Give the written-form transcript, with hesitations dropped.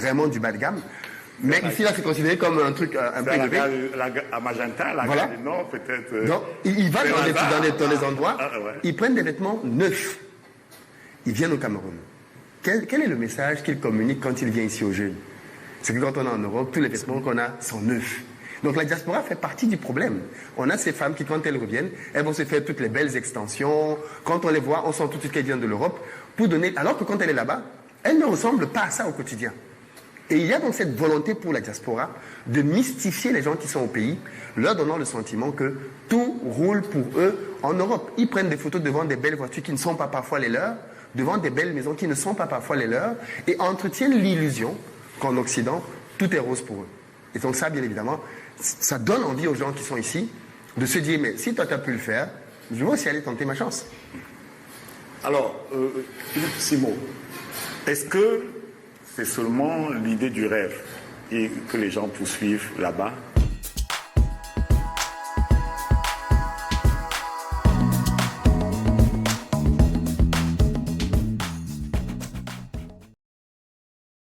vraiment du bas de gamme. Mais ici, là, c'est considéré comme un truc un peu élevé. À Magenta, la gare du Nord, peut-être. Donc, ils vont dans des endroits, ils prennent des vêtements neufs. Ils viennent au Cameroun. Quel est le message qu'ils communiquent quand ils viennent ici aux jeunes? C'est que quand on est en Europe, tous les vêtements qu'on a sont neufs. Donc la diaspora fait partie du problème. On a ces femmes qui, quand elles reviennent, elles vont se faire toutes les belles extensions. Quand on les voit, on sent tout de suite qu'elles viennent de l'Europe. Alors que quand elle est là-bas, elle ne ressemble pas à ça au quotidien. Et il y a donc cette volonté pour la diaspora de mystifier les gens qui sont au pays, leur donnant le sentiment que tout roule pour eux en Europe. Ils prennent des photos devant des belles voitures qui ne sont pas parfois les leurs, devant des belles maisons qui ne sont pas parfois les leurs, et entretiennent l'illusion qu'en Occident, tout est rose pour eux. Et donc ça, bien évidemment, ça donne envie aux gens qui sont ici de se dire, mais si toi tu as pu le faire, je vais aussi aller tenter ma chance. Alors, Simon, est-ce que c'est seulement l'idée du rêve et que les gens poursuivent là-bas,